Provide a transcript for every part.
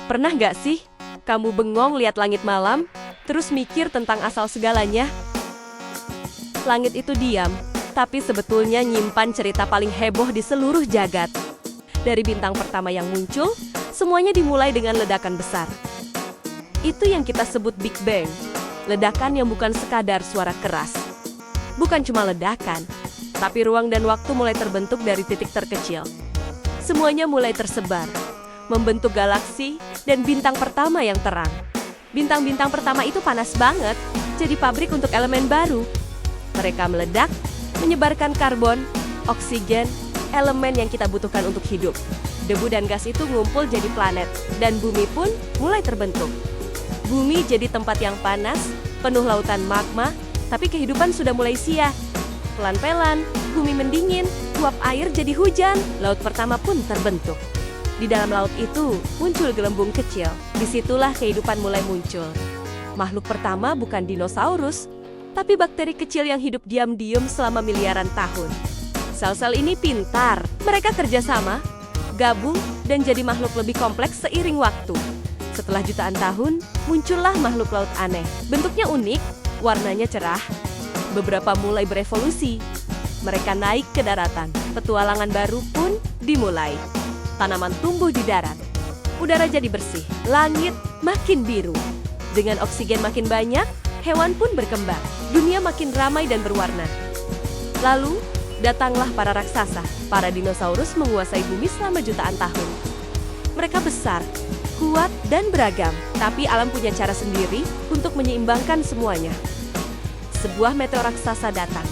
Pernah nggak sih kamu bengong lihat langit malam, terus mikir tentang asal segalanya? Langit itu diam, tapi sebetulnya nyimpan cerita paling heboh di seluruh jagat. Dari bintang pertama yang muncul, semuanya dimulai dengan ledakan besar. Itu yang kita sebut Big Bang, ledakan yang bukan sekadar suara keras. Bukan cuma ledakan, tapi ruang dan waktu mulai terbentuk dari titik terkecil. Semuanya mulai tersebar, membentuk galaksi dan bintang pertama yang terang. Bintang-bintang pertama itu panas banget, jadi pabrik untuk elemen baru. Mereka meledak, menyebarkan karbon, oksigen, elemen yang kita butuhkan untuk hidup. Debu dan gas itu ngumpul jadi planet, dan bumi pun mulai terbentuk. Bumi jadi tempat yang panas, penuh lautan magma, tapi kehidupan sudah mulai sia. Pelan-pelan, bumi mendingin, uap air jadi hujan, laut pertama pun terbentuk. Di dalam laut itu muncul gelembung kecil. Disitulah kehidupan mulai muncul. Makhluk pertama bukan dinosaurus, tapi bakteri kecil yang hidup diam-diam selama miliaran tahun. Sel-sel ini pintar. Mereka kerjasama, gabung, dan jadi makhluk lebih kompleks seiring waktu. Setelah jutaan tahun, muncullah makhluk laut aneh. Bentuknya unik, warnanya cerah. Beberapa mulai berevolusi. Mereka naik ke daratan. Petualangan baru pun dimulai. Tanaman tumbuh di darat. Udara jadi bersih. Langit makin biru. Dengan oksigen makin banyak, hewan pun berkembang. Dunia makin ramai dan berwarna. Lalu, datanglah para raksasa. Para dinosaurus menguasai bumi selama jutaan tahun. Mereka besar, kuat, dan beragam. Tapi alam punya cara sendiri untuk menyeimbangkan semuanya. Sebuah meteor raksasa datang.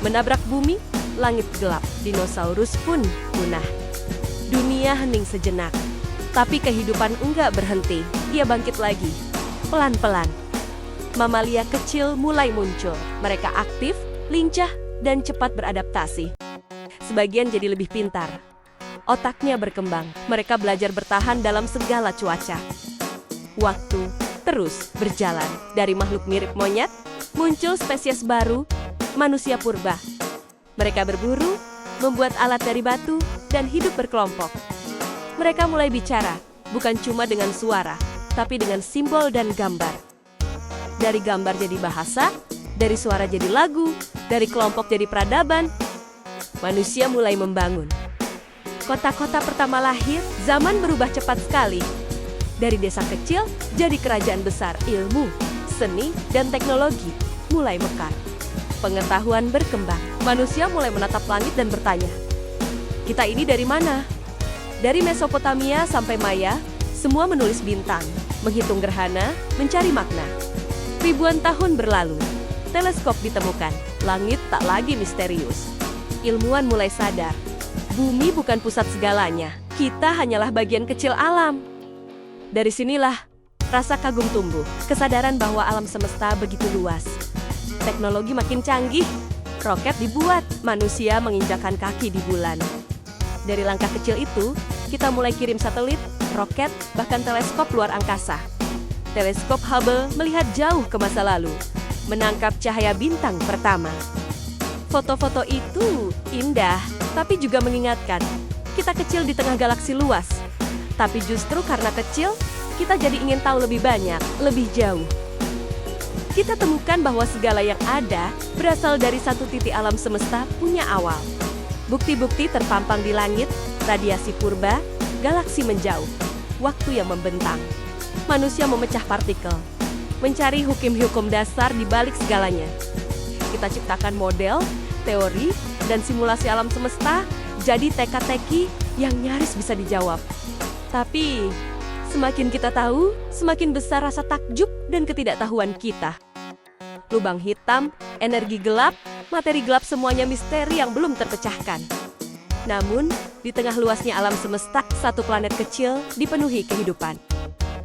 Menabrak bumi, langit gelap. Dinosaurus pun punah. Dunia hening sejenak, tapi kehidupan enggak berhenti. Ia bangkit lagi, pelan-pelan. Mamalia kecil mulai muncul. Mereka aktif, lincah, dan cepat beradaptasi. Sebagian jadi lebih pintar. Otaknya berkembang. Mereka belajar bertahan dalam segala cuaca. Waktu terus berjalan. Dari makhluk mirip monyet, muncul spesies baru, manusia purba. Mereka berburu, membuat alat dari batu, dan hidup berkelompok. Mereka mulai bicara, bukan cuma dengan suara, tapi dengan simbol dan gambar. Dari gambar jadi bahasa, dari suara jadi lagu, dari kelompok jadi peradaban. Manusia mulai membangun. Kota-kota pertama lahir, zaman berubah cepat sekali. Dari desa kecil, jadi kerajaan besar. Ilmu, seni, dan teknologi mulai mekar. Pengetahuan berkembang. Manusia mulai menatap langit dan bertanya, kita ini dari mana? Dari Mesopotamia sampai Maya, semua menulis bintang, menghitung gerhana, mencari makna. Ribuan tahun berlalu, teleskop ditemukan, langit tak lagi misterius. Ilmuwan mulai sadar, bumi bukan pusat segalanya, kita hanyalah bagian kecil alam. Dari sinilah rasa kagum tumbuh, kesadaran bahwa alam semesta begitu luas. Teknologi makin canggih, roket dibuat, manusia menginjakkan kaki di bulan. Dari langkah kecil itu, kita mulai kirim satelit, roket, bahkan teleskop luar angkasa. Teleskop Hubble melihat jauh ke masa lalu, menangkap cahaya bintang pertama. Foto-foto itu indah, tapi juga mengingatkan, kita kecil di tengah galaksi luas. Tapi justru karena kecil, kita jadi ingin tahu lebih banyak, lebih jauh. Kita temukan bahwa segala yang ada berasal dari satu titik alam semesta punya awal. Bukti-bukti terpampang di langit, radiasi purba, galaksi menjauh, waktu yang membentang. Manusia memecah partikel, mencari hukum-hukum dasar di balik segalanya. Kita ciptakan model, teori, dan simulasi alam semesta, jadi teka-teki yang nyaris bisa dijawab. Tapi, semakin kita tahu, semakin besar rasa takjub dan ketidaktahuan kita. Lubang hitam, energi gelap, materi gelap, semuanya misteri yang belum terpecahkan. Namun, di tengah luasnya alam semesta, satu planet kecil dipenuhi kehidupan.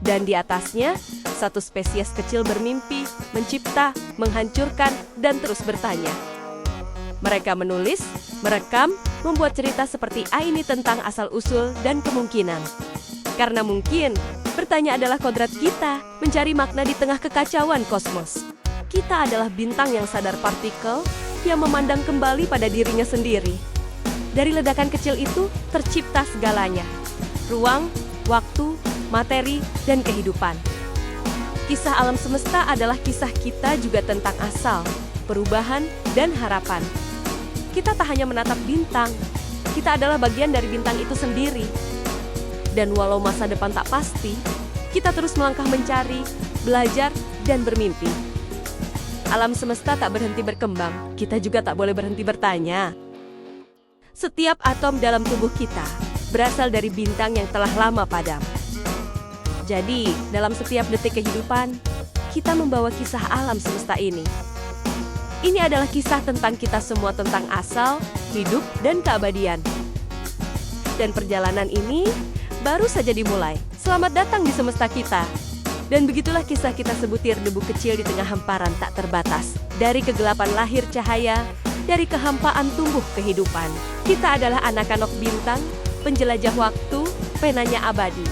Dan di atasnya, satu spesies kecil bermimpi, mencipta, menghancurkan, dan terus bertanya. Mereka menulis, merekam, membuat cerita seperti ini tentang asal-usul dan kemungkinan. Karena mungkin, bertanya adalah kodrat kita, mencari makna di tengah kekacauan kosmos. Kita adalah bintang yang sadar partikel, yang memandang kembali pada dirinya sendiri. Dari ledakan kecil itu, tercipta segalanya. Ruang, waktu, materi, dan kehidupan. Kisah alam semesta adalah kisah kita juga tentang asal, perubahan, dan harapan. Kita tak hanya menatap bintang, kita adalah bagian dari bintang itu sendiri. Dan walau masa depan tak pasti, kita terus melangkah mencari, belajar, dan bermimpi. Alam semesta tak berhenti berkembang, kita juga tak boleh berhenti bertanya. Setiap atom dalam tubuh kita berasal dari bintang yang telah lama padam. Jadi, dalam setiap detik kehidupan, kita membawa kisah alam semesta ini. Ini adalah kisah tentang kita semua, tentang asal, hidup, dan keabadian. Dan perjalanan ini baru saja dimulai. Selamat datang di semesta kita. Dan begitulah kisah kita sebutir debu kecil di tengah hamparan tak terbatas. Dari kegelapan lahir cahaya, dari kehampaan tumbuh kehidupan. Kita adalah anak-anak bintang, penjelajah waktu, penanya abadi.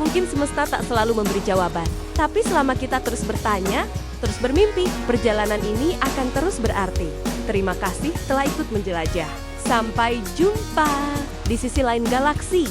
Mungkin semesta tak selalu memberi jawaban, tapi selama kita terus bertanya, terus bermimpi, perjalanan ini akan terus berarti. Terima kasih telah ikut menjelajah. Sampai jumpa di sisi lain galaksi.